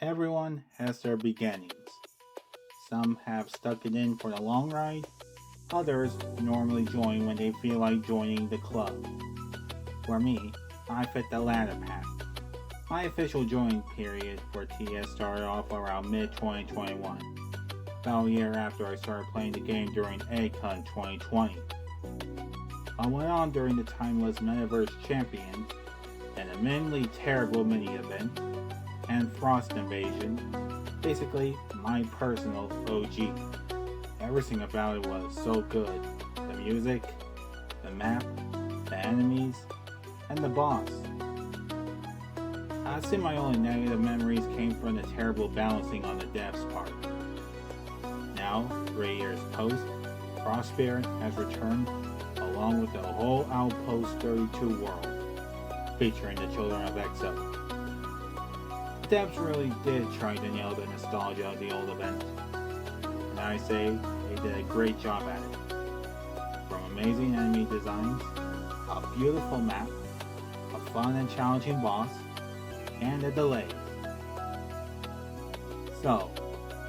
Everyone has their beginnings. Some have stuck it in for the long ride, others normally join when they feel like joining the club. For me, I fit the latter path. My official joining period for TDS started off around mid-2021, about a year after I started playing the game during ACON 2020. I went on during the timeless Metaverse Champion, an immensely terrible mini-event, and Frost Invasion, basically my personal OG. Everything about it was so good. The music, the map, the enemies, and the boss. I'd say my only negative memories came from the terrible balancing on the devs part. Now, 3 years post, Frostbeard has returned along with the whole Outpost 32 world, featuring the Children of Exile. Devs really did try to nail the nostalgia of the old event, and I say they did a great job at it. From amazing enemy designs, a beautiful map, a fun and challenging boss, and a delay. So,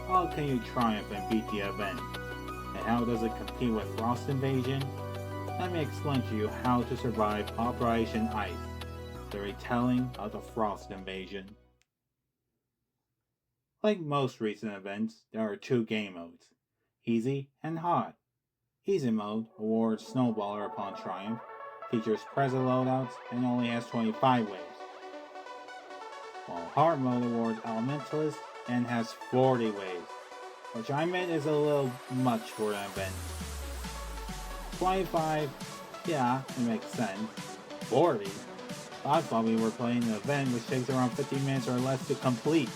how can you triumph and beat the event? And how does it compete with Frost Invasion? Let me explain to you how to survive Operation Ice, the retelling of the Frost Invasion. Like most recent events, there are two game modes, Easy and Hot. Easy mode awards Snowballer upon triumph, features present loadouts, and only has 25 waves. While Hard mode awards Elementalist and has 40 waves, which I admit is a little much for an event. 25, yeah, it makes sense. 40? I thought we were playing an event which takes around 50 minutes or less to complete.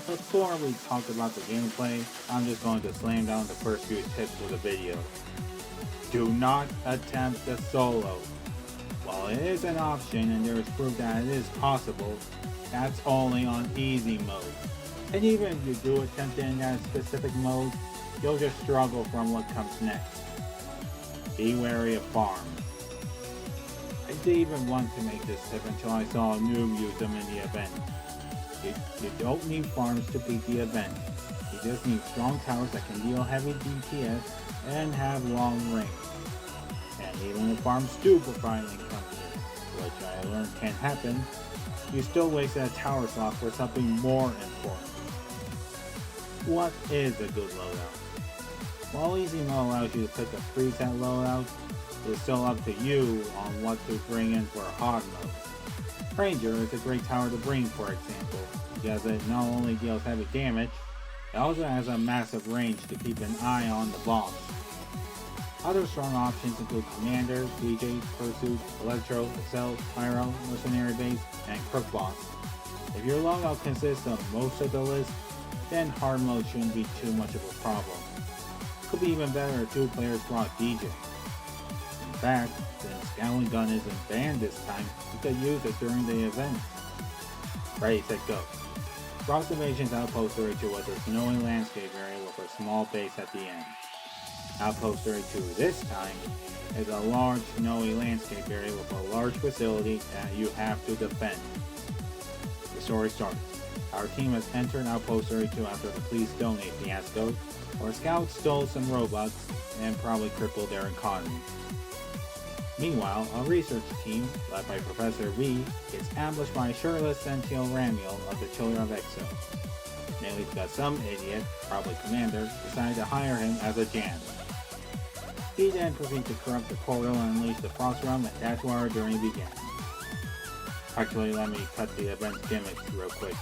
Before we talk about the gameplay, I'm just going to slam down the first few tips for the video. Do not attempt the solo. While it is an option and there is proof that it is possible, that's only on easy mode. And even if you do attempt it in that specific mode, you'll just struggle from what comes next. Be wary of farms. I didn't even want to make this tip until I saw a noob use them in the event. You don't need farms to beat the event. You just need strong towers that can deal heavy DPS and have long range. And even if farms do provide company, which I learned can happen, you still wasted a tower slot for something more important. What is a good loadout? While easy mode allows you to pick a preset loadout, it's still up to you on what to bring in for hard mode. Ranger is a great tower to bring, for example, because it not only deals heavy damage, it also has a massive range to keep an eye on the boss. Other strong options include Commander, DJ, Pursuit, Electro, Excel, Pyro, Mercenary Base, and Crook Boss. If your loadout consists of most of the list, then hard mode shouldn't be too much of a problem. Could be even better if two players brought DJ. In fact, since Scowling Gun isn't banned this time, you could use it during the event. Ready, set, go. Frost Invasion's Outpost 32 was a snowy landscape area with a small base at the end. Outpost 32 this time is a large snowy landscape area with a large facility that you have to defend. The story starts. Our team has entered Outpost 32 after the Please Donate fiasco, where scouts stole some robots and probably crippled their economy. Meanwhile, a research team, led by Professor V, gets ambushed by a shirtless Sential Ramiel of the Children of Exile. Mainly because some idiot, probably Commander, decided to hire him as a jam. He then proceeds to corrupt the portal and unleash the Frost Realm, and that's where our journey begins. Actually, let me cut the event's gimmicks real quick.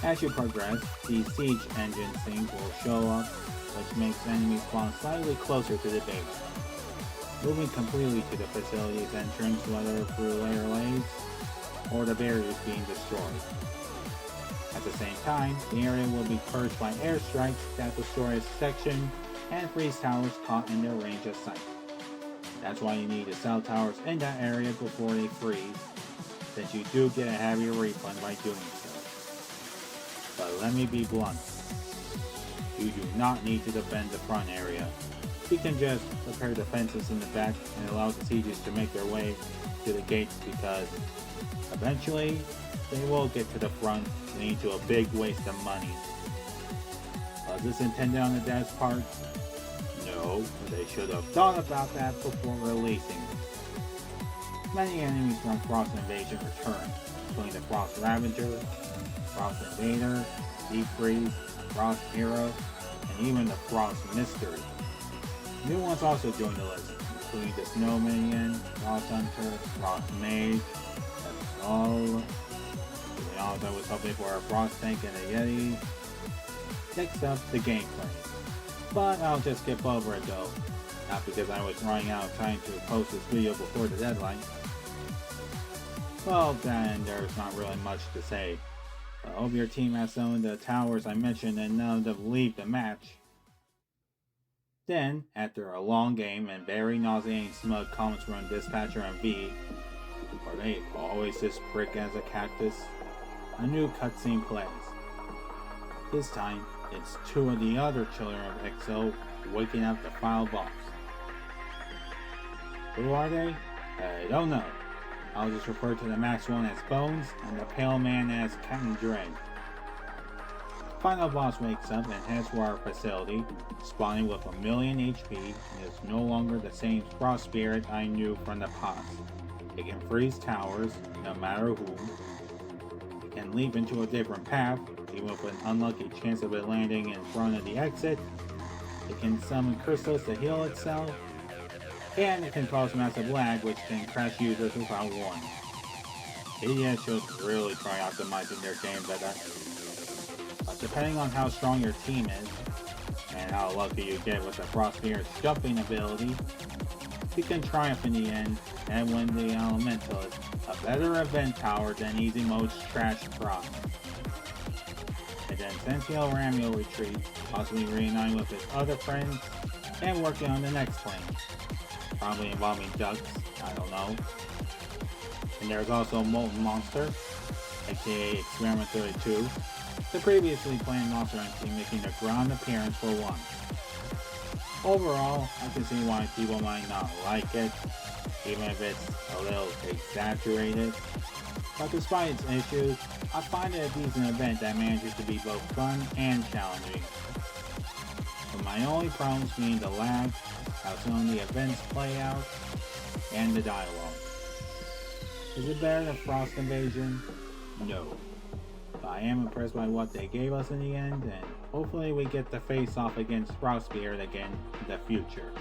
As you progress, the siege engine sync will show up, which makes enemies spawn slightly closer to the base. Moving completely to the facility's entrance, whether through layer layers or the barriers being destroyed. At the same time, the area will be purged by airstrikes that destroy a section and freeze towers caught in their range of sight. That's why you need to sell towers in that area before they freeze, since you do get a heavy refund by doing so. But let me be blunt. You do not need to defend the front area. You can just repair the fences in the back and allow the sieges to make their way to the gates, because eventually they will get to the front, leading to a big waste of money. Was this intended on the devs' part? No, but they should have thought about that before releasing it. Many enemies from Frost Invasion return, including the Frost Ravager, Frost Invader, Deep Freeze, Frost Hero, and even the Frost Mystery. New ones also join the list, including the Snow Minion, Frost Hunter, Frost Mage, that's all. To be honest, I was hoping for a Frost Tank and a Yeti. Next up, the gameplay. But I'll just skip over it though, not because I was running out of time to post this video before the deadline. Well then, there's not really much to say. I hope your team has some of the towers I mentioned and none of them leave the match. Then, after a long game and very nauseating smug comments from Dispatcher and V, are they always this prick as a cactus? A new cutscene plays. This time, it's two of the other children of EXO waking up the final boss. Who are they? I don't know. I'll just refer to the Max one as Bones and the Pale Man as Captain Dread. Final boss wakes up and heads for our facility, spawning with 1,000,000 HP, and is no longer the same Frost Spirit I knew from the past. It can freeze towers, no matter who. It can leap into a different path, even with an unlucky chance of it landing in front of the exit. It can summon crystals to heal itself, and it can cause massive lag, which can crash users without warning. TDS should really try optimizing their game better. But depending on how strong your team is, and how lucky you get with the Frost Spirit's jumping ability, you can triumph in the end and win the Elementalist, a better event tower than easy mode's trash prop. And then Sentinel Ram will retreat, possibly reuniting with his other friends, and working on the next plane. Probably involving ducks, I don't know. And there's also Molten Monster, aka Experiment 32, the previously planned Monster Hunter team making a ground appearance for once. Overall, I can see why people might not like it, even if it's a little exaggerated. But despite its issues, I find it a decent event that manages to be both fun and challenging. But my only problems being the lag, how some of the events play out, and the dialogue. Is it better than Frost Invasion? No. But I am impressed by what they gave us in the end, and hopefully we get to face off against Frost Spirit again in the future.